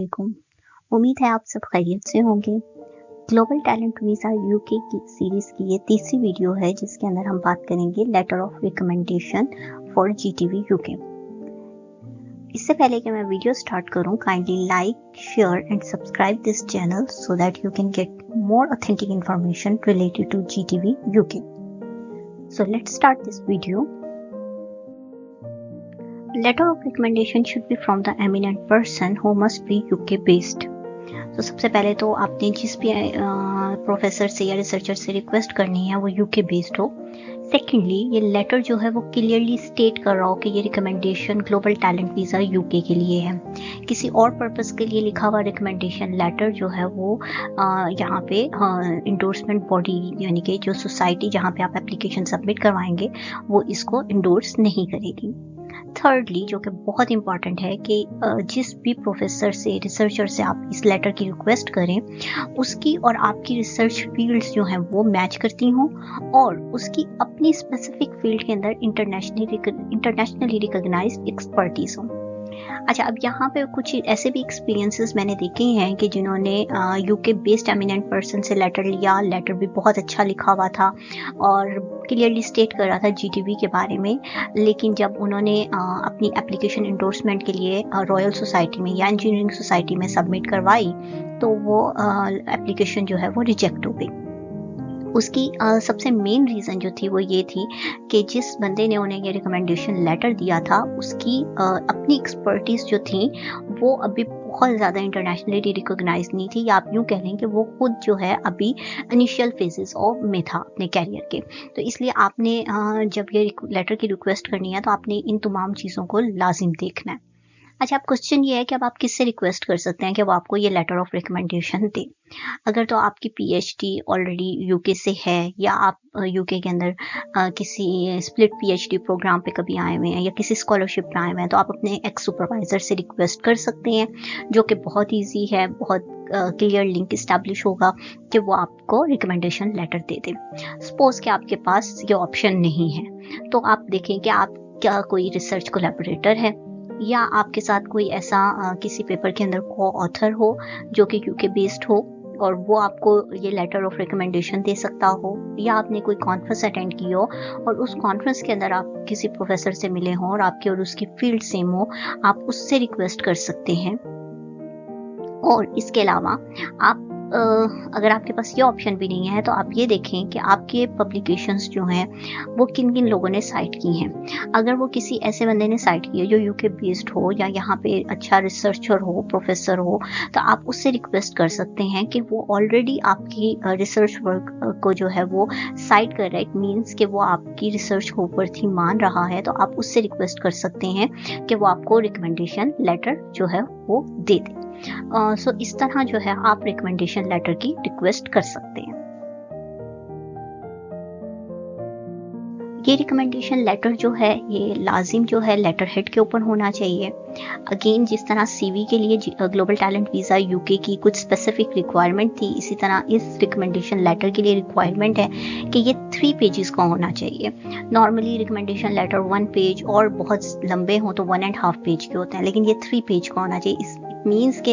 वालेकुम। उम्मीद है आप सब खैरियत से होंगे। ग्लोबल टैलेंट वीज़ा यूके की सीरीज़ की ये तीसरी वीडियो है जिसके अंदर हम बात करेंगे letter of recommendation for GTV UK. इससे पहले कि मैं वीडियो स्टार्ट करूं, kindly like, share and subscribe this channel so that you can get more authentic information related to GTV UK. So let's start this video. Letter of recommendation should be from the eminent person who must be UK based. तो सबसे पहले तो आपने जिस भी professor से या researcher से रिक्वेस्ट करनी है वो यूके बेस्ड हो। सेकेंडली, ये लेटर जो है वो क्लियरली स्टेट कर रहा हो कि ये recommendation global talent visa UK के लिए है। किसी और पर्पस के लिए लिखा हुआ रिकमेंडेशन लेटर जो है वो यहाँ पे इंडोर्समेंट बॉडी यानी कि जो सोसाइटी जहाँ पे आप एप्लीकेशन सबमिट करवाएंगे वो इसको इंडोर्स नहीं करेगी। थर्डली, जो कि बहुत इंपॉर्टेंट है कि जिस भी प्रोफेसर से रिसर्चर से आप इस लेटर की रिक्वेस्ट करें उसकी और आपकी रिसर्च फील्ड्स जो हैं वो मैच करती हों और उसकी अपनी स्पेसिफिक फील्ड के अंदर इंटरनेशनली रिकॉग्नाइज्ड एक्सपर्टीज हो। अच्छा, अब यहाँ पे कुछ ऐसे भी एक्सपीरियंसेस मैंने देखे हैं कि जिन्होंने यूके बेस्ड एमिनेंट पर्सन से लेटर लिया, लेटर भी बहुत अच्छा लिखा हुआ था और क्लियरली स्टेट कर रहा था जीटीवी के बारे में, लेकिन जब उन्होंने अपनी एप्लीकेशन इंडोर्समेंट के लिए रॉयल सोसाइटी में या इंजीनियरिंग सोसाइटी में सबमिट करवाई तो वो एप्लीकेशन जो है वो रिजेक्ट हो गई। उसकी सबसे मेन रीज़न जो थी वो ये थी कि जिस बंदे ने उन्हें ये रिकमेंडेशन लेटर दिया था उसकी अपनी एक्सपर्टीज़ जो थी वो अभी बहुत ज़्यादा इंटरनेशनली रिकॉग्नाइज नहीं थी, या आप यूँ कह लें कि वो खुद जो है अभी इनिशियल फेजेस में था अपने कैरियर के। तो इसलिए आपने जब ये लेटर की रिक्वेस्ट करनी है तो आपने इन तमाम चीज़ों को लाजिम देखना है। अच्छा, अब क्वेश्चन ये है कि अब आप किससे रिक्वेस्ट कर सकते हैं कि वो आपको ये लेटर ऑफ रिकमेंडेशन दे। अगर तो आपकी पीएचडी ऑलरेडी यूके से है या आप यूके के अंदर किसी स्प्लिट पीएचडी प्रोग्राम पे कभी आए हुए हैं या किसी स्कॉलरशिप पे आए हुए हैं तो आप अपने एक्स सुपरवाइज़र से रिक्वेस्ट कर सकते हैं, जो कि बहुत ईजी है, बहुत क्लियर लिंक इस्टेब्लिश होगा कि वो आपको रिकमेंडेशन लेटर दे दे। सपोज कि आपके पास ये ऑप्शन नहीं है तो आप देखें कि आप क्या कोई रिसर्च कोलैबोरेटर है या आपके साथ कोई ऐसा किसी पेपर के अंदर को ऑथर हो जो कि यूके बेस्ड हो और वो आपको ये लेटर ऑफ रिकमेंडेशन दे सकता हो, या आपने कोई कॉन्फ्रेंस अटेंड की हो और उस कॉन्फ्रेंस के अंदर आप किसी प्रोफेसर से मिले हों और आपकी और उसकी फील्ड सेम हो, आप उससे रिक्वेस्ट कर सकते हैं। और इसके अलावा आप अगर आपके पास ये ऑप्शन भी नहीं है तो आप ये देखें कि आपके पब्लिकेशंस जो हैं वो किन किन लोगों ने साइट की हैं। अगर वो किसी ऐसे बंदे ने साइट की है जो यूके बेस्ड हो या यहाँ पे अच्छा रिसर्चर हो, प्रोफेसर हो, तो आप उससे रिक्वेस्ट कर सकते हैं कि वो ऑलरेडी आपकी रिसर्च वर्क को जो है वो साइट कर रहा है। इट मीन्स कि वो आपकी रिसर्च को ऊपर थी मान रहा है, तो आप उससे रिक्वेस्ट कर सकते हैं कि वो आपको रिकमेंडेशन लेटर जो है वो दे दे। सो इस तरह जो है आप रिकमेंडेशन लेटर की रिक्वेस्ट कर सकते हैं। ये रिकमेंडेशन लेटर जो है ये लाजिम जो है लेटर हेड के ऊपर होना चाहिए। अगेन, जिस तरह सीवी के लिए ग्लोबल टैलेंट वीज़ा यूके की कुछ स्पेसिफिक रिक्वायरमेंट थी, इसी तरह इस रिकमेंडेशन लेटर के लिए रिक्वायरमेंट है कि ये 3 पेजेस का होना चाहिए। नॉर्मली रिकमेंडेशन लेटर 1 पेज और बहुत लंबे हों तो 1.5 पेज के होते हैं, लेकिन ये 3 पेज का होना चाहिए। मीन्स के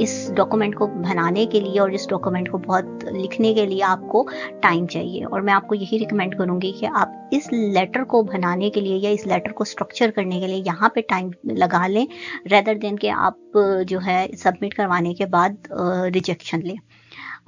इस डॉक्यूमेंट को बनाने के लिए और इस डॉक्यूमेंट को बहुत लिखने के लिए आपको टाइम चाहिए, और मैं आपको यही रिकमेंड करूँगी कि आप इस लेटर को बनाने के लिए या इस लेटर को स्ट्रक्चर करने के लिए यहाँ पे टाइम लगा लें, रेदर देन कि आप जो है सबमिट करवाने के बाद रिजेक्शन लें।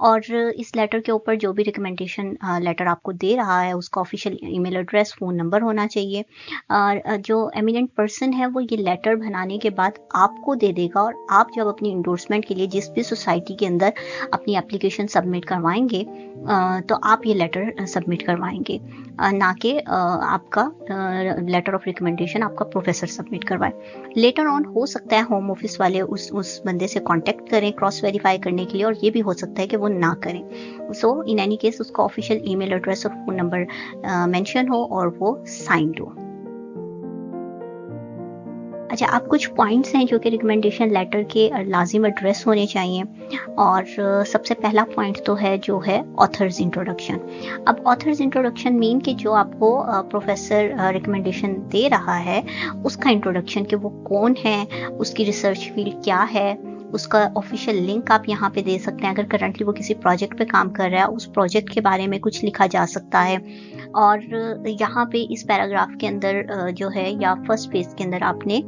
और इस लेटर के ऊपर जो भी रिकमेंडेशन लेटर आपको दे रहा है उसका official email address, phone number होना चाहिए। और जो एमिनेंट पर्सन है वो ये लेटर बनाने के बाद आपको दे देगा, और आप जब अपनी इंडोर्समेंट के लिए जिस भी सोसाइटी के अंदर अपनी एप्लीकेशन सबमिट करवाएंगे तो आप ये लेटर सबमिट करवाएंगे, ना कि आपका लेटर ऑफ रिकमेंडेशन आपका प्रोफेसर सबमिट करवाए। लेटर ऑन हो सकता है होम ऑफिस वाले उस बंदे से कांटेक्ट करें क्रॉस वेरीफाई करने के लिए, और ये भी हो सकता है कि वो ना करें। सो इन एनी केस उसका ऑफिशियल ईमेल एड्रेस और फ़ोन नंबर मेंशन हो और वो साइंड हो। अच्छा, अब कुछ पॉइंट्स हैं जो कि रिकमेंडेशन लेटर के लाजिम एड्रेस होने चाहिए। और सबसे पहला पॉइंट तो है जो है ऑथर्स इंट्रोडक्शन। अब ऑथर्स इंट्रोडक्शन मीन कि जो आपको प्रोफेसर रिकमेंडेशन दे रहा है उसका इंट्रोडक्शन, कि वो कौन है, उसकी रिसर्च फील्ड क्या है, उसका ऑफिशियल लिंक आप यहाँ पे दे सकते हैं। अगर करंटली वो किसी प्रोजेक्ट पे काम कर रहा है, उस प्रोजेक्ट के बारे में कुछ लिखा जा सकता है। और यहाँ पे इस पैराग्राफ के अंदर जो है या फर्स्ट पेज के अंदर आपने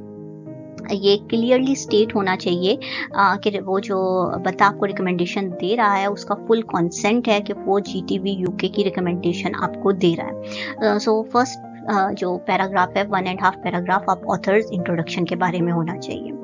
ये क्लियरली स्टेट होना चाहिए कि वो जो बता आपको रिकमेंडेशन दे रहा है उसका फुल कंसेंट है कि वो जीटीवी यूके की रिकमेंडेशन आपको दे रहा है। सो फर्स्ट जो पैराग्राफ है 1.5 पैराग्राफ आप ऑथर्स इंट्रोडक्शन के बारे में होना चाहिए।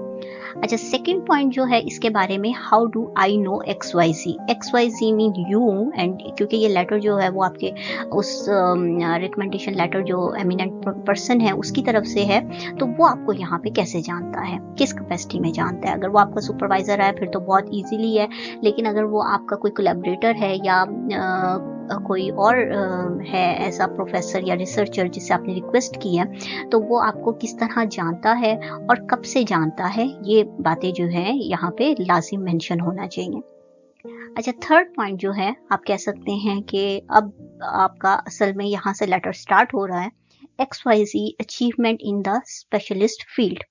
अच्छा, सेकंड पॉइंट जो है इसके बारे में, how do I know XYZ mean you, and क्योंकि ये लेटर जो है वो आपके उस रिकमेंडेशन लेटर जो एमिनेंट पर्सन है उसकी तरफ से है, तो वो आपको यहाँ पे कैसे जानता है, किस कैपेसिटी में जानता है। अगर वो आपका सुपरवाइजर है फिर तो बहुत इजीली है, लेकिन अगर वो आपका कोई कोलैबोरेटर है या कोई और है ऐसा प्रोफेसर या रिसर्चर जिसे आपने रिक्वेस्ट की है, तो वो आपको किस तरह जानता है और कब से जानता है, ये बातें जो है यहाँ पे लाजिम मेंशन होना चाहिए। अच्छा, थर्ड पॉइंट जो है आप कह सकते हैं कि अब आपका असल में यहाँ से लेटर स्टार्ट हो रहा है, XYZ achievement in the specialist field.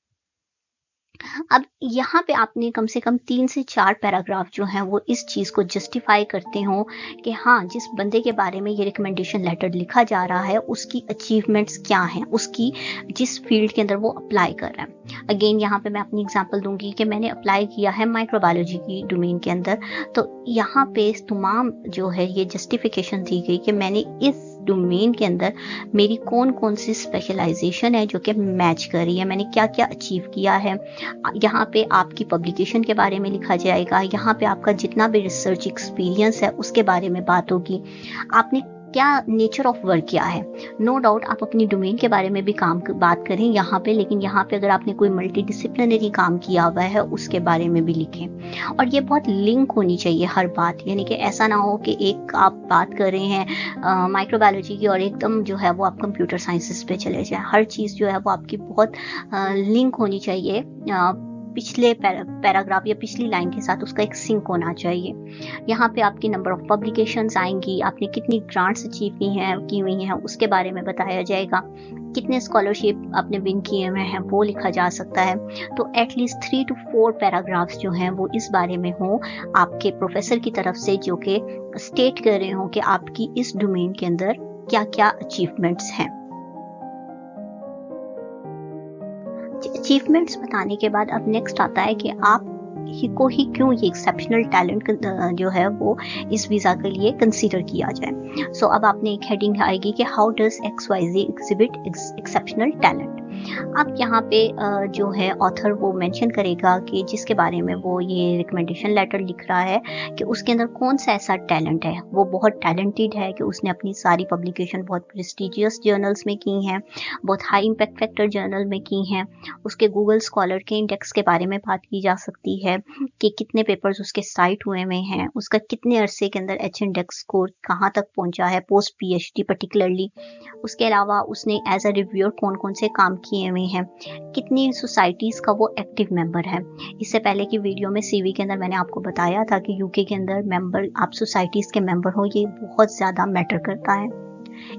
अब यहाँ पे आपने कम से कम 3 से 4 पैराग्राफ जो हैं वो इस चीज़ को जस्टिफाई करते हो कि हाँ, जिस बंदे के बारे में ये रिकमेंडेशन लेटर लिखा जा रहा है उसकी अचीवमेंट्स क्या हैं, उसकी जिस फील्ड के अंदर वो अप्लाई कर रहा है। अगेन यहाँ पे मैं अपनी एग्जांपल दूंगी कि मैंने अप्लाई किया है माइक्रोबायोलॉजी की डोमेन के अंदर, तो यहाँ पे तमाम जो है ये जस्टिफिकेशन दी गई कि मैंने इस डोमेन के अंदर मेरी कौन कौन सी स्पेशलाइजेशन है जो कि मैच कर रही है, मैंने क्या क्या अचीव किया है। यहाँ पे आपकी पब्लिकेशन के बारे में लिखा जाएगा, यहाँ पे आपका जितना भी रिसर्च एक्सपीरियंस है उसके बारे में बात होगी, आपने क्या नेचर ऑफ वर्क किया है। नो डाउट आप अपनी डोमेन के बारे में भी बात करें यहाँ पे, लेकिन यहाँ पे अगर आपने कोई मल्टी डिसिप्लिनरी काम किया हुआ है उसके बारे में भी लिखें। और ये बहुत लिंक होनी चाहिए हर बात, यानी कि ऐसा ना हो कि एक आप बात कर रहे हैं माइक्रोबायोलॉजी की और एकदम जो है वो आप कंप्यूटर साइंसेस पे चले जाएं। हर चीज़ जो है वो आपकी बहुत लिंक होनी चाहिए, पिछले पैराग्राफ या पिछली लाइन के साथ उसका एक सिंक होना चाहिए। यहाँ पे आपकी नंबर ऑफ पब्लिकेशंस आएंगी, आपने कितनी ग्रांट्स अचीव की हुई हैं उसके बारे में बताया जाएगा, कितने स्कॉलरशिप आपने विन किए हुए हैं वो लिखा जा सकता है। तो एटलीस्ट 3 to 4 पैराग्राफ्स जो हैं वो इस बारे में हो आपके प्रोफेसर की तरफ से, जो कि स्टेट कर रहे हो कि आपकी इस डोमेन के अंदर क्या क्या अचीवमेंट्स हैं। अचीवमेंट्स बताने के बाद अब नेक्स्ट आता है कि आप को ही क्यों ये एक्सेप्शनल टैलेंट जो है वो इस वीज़ा के लिए कंसीडर किया जाए। सो अब आपने एक हेडिंग आएगी कि how does XYZ exhibit exceptional talent. अब यहाँ पे जो है ऑथर वो मेंशन करेगा कि जिसके बारे में वो ये रिकमेंडेशन लेटर लिख रहा है कि उसके अंदर कौन सा ऐसा टैलेंट है, वो बहुत टैलेंटेड है कि उसने अपनी सारी पब्लिकेशन बहुत प्रेस्टिजियस जर्नल्स में की हैं, बहुत हाई इम्पैक्ट फैक्टर जर्नल में की हैं। उसके गूगल स्कॉलर के इंडेक्स के बारे में बात की जा सकती है कि कितने पेपर्स उसके साइट हुए में हैं, उसका कितने अरसे के अंदर H इंडेक्स स्कोर कहाँ तक पहुँचा है पोस्ट PhD पर्टिकुलरली। उसके अलावा उसने एज अ रिव्यूअर कौन कौन से काम किए हुए हैं, कितनी सोसाइटीज़ का वो एक्टिव मेंबर है। इससे पहले की वीडियो में CV के अंदर मैंने आपको बताया था कि UK के अंदर मेंबर आप सोसाइटीज़ के मेंबर हो, ये बहुत ज़्यादा मैटर करता है।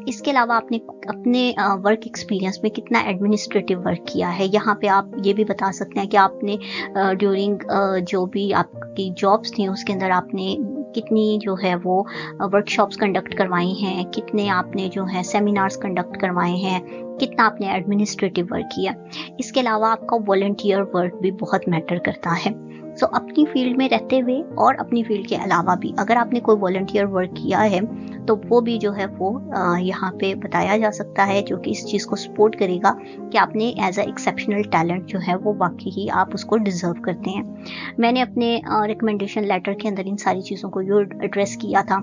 इसके अलावा आपने अपने वर्क एक्सपीरियंस में कितना एडमिनिस्ट्रेटिव वर्क किया है। यहाँ पे आप ये भी बता सकते हैं कि आपने ड्यूरिंग जो भी आपकी जॉब्स थी उसके अंदर आपने कितनी जो है वो वर्कशॉप्स कंडक्ट करवाई हैं, कितने आपने जो है सेमिनार्स कंडक्ट करवाए हैं, कितना आपने एडमिनिस्ट्रेटिव वर्क किया। इसके अलावा आपका वॉलंटियर वर्क भी बहुत मैटर करता है। सो अपनी फील्ड में रहते हुए और अपनी फील्ड के अलावा भी अगर आपने कोई वॉलंटियर वर्क किया है तो वो भी जो है वो यहाँ पे बताया जा सकता है, जो कि इस चीज़ को सपोर्ट करेगा कि आपने एज अ एक्सेप्शनल टैलेंट जो है वो वाकई ही आप उसको डिजर्व करते हैं। मैंने अपने रिकमेंडेशन लेटर के अंदर इन सारी चीज़ों को एड्रेस किया था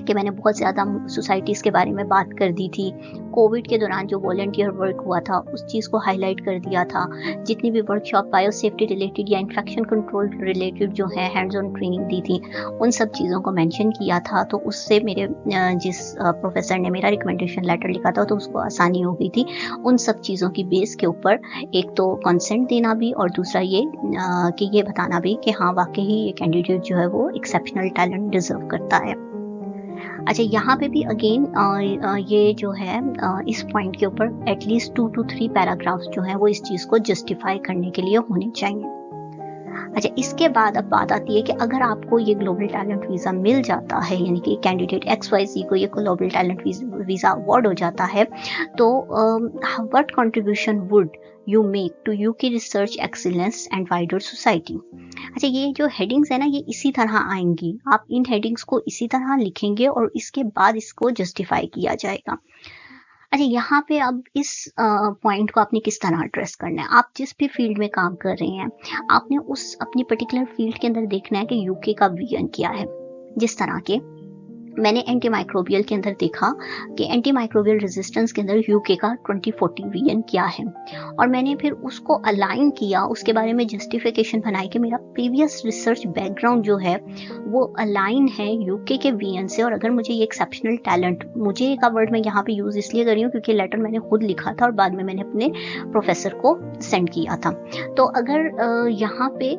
कि मैंने बहुत ज़्यादा सोसाइटीज़ के बारे में बात कर दी थी। कोविड के दौरान जो वॉलंटियर वर्क हुआ था उस चीज़ को हाईलाइट कर दिया था। जितनी भी वर्कशॉप बायो सेफ्टी रिलेटेड या इन्फेक्शन कंट्रोल रिलेटेड जो है हैंड्स ऑन ट्रेनिंग दी थी, उन सब चीज़ों को मेंशन किया था। तो उससे मेरे जिस प्रोफेसर ने मेरा रिकमेंडेशन लेटर लिखा था तो उसको आसानी हो गई थी उन सब चीज़ों की बेस के ऊपर एक तो कंसेंट देना भी और दूसरा ये कि ये बताना भी कि हाँ वाकई ही ये कैंडिडेट जो है वो एक्सेप्शनल टैलेंट डिजर्व करता है। अच्छा, यहाँ पे भी अगेन ये जो है इस पॉइंट के ऊपर एटलीस्ट 2 to 3 पैराग्राफ्स जो हैं वो इस चीज़ को जस्टिफाई करने के लिए होने चाहिए। अच्छा, इसके बाद अब बात आती है कि अगर आपको ये ग्लोबल टैलेंट वीज़ा मिल जाता है, यानी कि कैंडिडेट XYZ को ये ग्लोबल टैलेंट वीज़ा अवार्ड हो जाता है, तो what contribution would you make to UK research excellence and wider society. अच्छा, ये जो हेडिंग्स है ना ये इसी तरह आएंगी, आप इन हेडिंग्स को इसी तरह लिखेंगे और इसके बाद इसको जस्टिफाई किया जाएगा। अच्छा, यहाँ पे अब इस पॉइंट को आपने किस तरह एड्रेस करना है। आप जिस भी फील्ड में काम कर रहे हैं आपने उस अपनी पर्टिकुलर फील्ड के अंदर देखना है कि यूके का विजन क्या है। जिस तरह के मैंने एंटी माइक्रोबियल के अंदर देखा कि एंटी माइक्रोबियल रेजिस्टेंस के अंदर यूके का 2040 विजन क्या है, और मैंने फिर उसको अलाइन किया, उसके बारे में जस्टिफिकेशन बनाई कि मेरा प्रीवियस रिसर्च बैकग्राउंड जो है वो अलाइन है यूके के विजन से, और अगर मुझे ये एक्सेप्शनल टैलेंट, मुझे का वर्ड मैं यहाँ पे यूज़ इसलिए कर रही हूँ क्योंकि लेटर मैंने खुद लिखा था और बाद में मैंने अपने प्रोफेसर को सेंड किया था। तो अगर यहाँ पे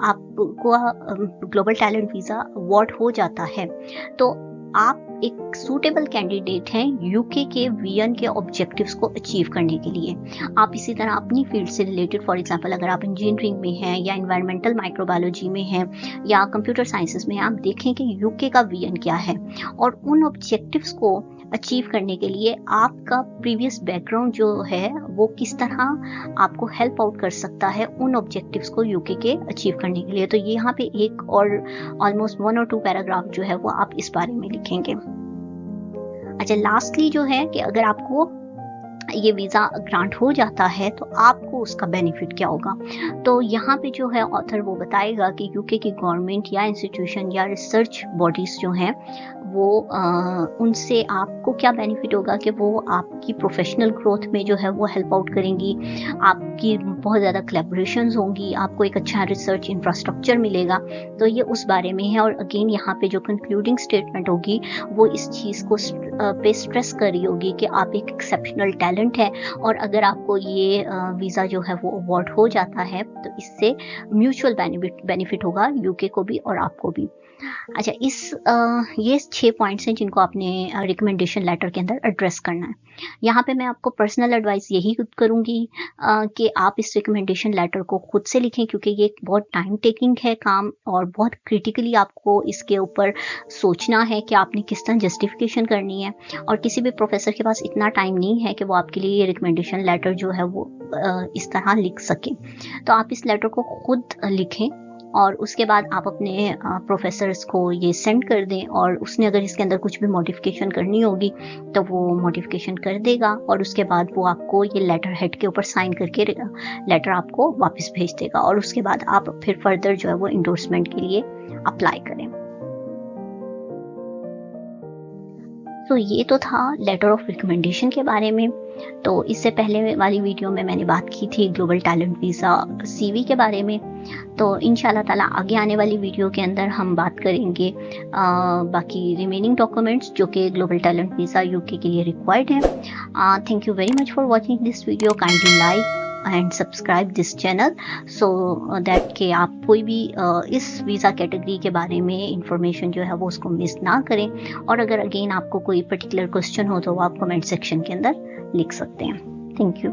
आपको ग्लोबल टैलेंट वीज़ा अवार्ड हो जाता है तो आप एक सूटेबल कैंडिडेट हैं यूके के विजन के ऑब्जेक्टिव्स को अचीव करने के लिए। आप इसी तरह अपनी फील्ड से रिलेटेड, फॉर एग्जांपल अगर आप इंजीनियरिंग में हैं या एनवायरमेंटल माइक्रोबायोलॉजी में हैं या कंप्यूटर साइंसेस में, आप देखें कि यूके का विजन क्या है और उन ऑब्जेक्टिव्स को अचीव करने के लिए आपका प्रीवियस बैकग्राउंड जो है वो किस तरह आपको हेल्प आउट कर सकता है उन ऑब्जेक्टिव्स को यूके के अचीव करने के लिए। तो ये यहाँ पे एक और ऑलमोस्ट 1 or 2 पैराग्राफ जो है वो आप इस बारे में लिखेंगे। अच्छा, लास्टली जो है कि अगर आपको ये वीज़ा ग्रांट हो जाता है तो आपको उसका बेनिफिट क्या होगा। तो यहाँ पे जो है ऑथर वो बताएगा कि यूके की गवर्नमेंट या इंस्टीट्यूशन या रिसर्च बॉडीज़ जो हैं वो उनसे आपको क्या बेनिफिट होगा कि वो आपकी प्रोफेशनल ग्रोथ में जो है वो हेल्प आउट करेंगी, आपकी बहुत ज़्यादा कोलैबोरेशंस होंगी, आपको एक अच्छा रिसर्च इंफ्रास्ट्रक्चर मिलेगा। तो ये उस बारे में है। और अगेन यहाँ पे जो कंक्लूडिंग स्टेटमेंट होगी वो इस चीज़ को पे स्ट्रेस कर रही होगी कि आप एक एक्सेप्शनल टैलेंट है, और अगर आपको ये वीज़ा जो है वो अवार्ड हो जाता है तो इससे म्यूचुअल बेनिफिट होगा यूके को भी और आपको भी। अच्छा, ये 6 पॉइंट्स हैं जिनको आपने रिकमेंडेशन लेटर के अंदर एड्रेस करना है। यहाँ पे मैं आपको पर्सनल एडवाइस यही करूँगी कि आप इस रिकमेंडेशन लेटर को खुद से लिखें, क्योंकि ये बहुत टाइम टेकिंग है काम और बहुत क्रिटिकली आपको इसके ऊपर सोचना है कि आपने किस तरह जस्टिफिकेशन करनी है, और किसी भी प्रोफेसर के पास इतना टाइम नहीं है कि वो आपके लिए ये रिकमेंडेशन लेटर जो है वो इस तरह लिख सके। तो आप इस लेटर को खुद लिखें और उसके बाद आप अपने प्रोफेसर्स को ये सेंड कर दें, और उसने अगर इसके अंदर कुछ भी मॉडिफिकेशन करनी होगी तो वो मॉडिफिकेशन कर देगा, और उसके बाद वो आपको ये लेटर हेड के ऊपर साइन करके लेटर आपको वापस भेज देगा, और उसके बाद आप फिर फर्दर जो है वो इंडोर्समेंट के लिए अप्लाई करें। तो ये तो था लेटर ऑफ रिकमेंडेशन के बारे में। तो इससे पहले वाली वीडियो में मैंने बात की थी ग्लोबल टैलेंट वीज़ा CV के बारे में। तो इंशाल्लाह ताला आगे आने वाली वीडियो के अंदर हम बात करेंगे बाकी रिमेनिंग डॉक्यूमेंट्स जो कि ग्लोबल टैलेंट वीज़ा यूके के लिए रिक्वायर्ड है। Thank you very much for watching this video. Kindly like and subscribe this channel so that कि आप कोई भी इस वीज़ा कैटेगरी के बारे में इंफॉर्मेशन जो है वो उसको मिस ना करें। और अगर अगेन आपको कोई पर्टिकुलर क्वेश्चन हो तो आप कमेंट सेक्शन के अंदर लिख सकते हैं। Thank you.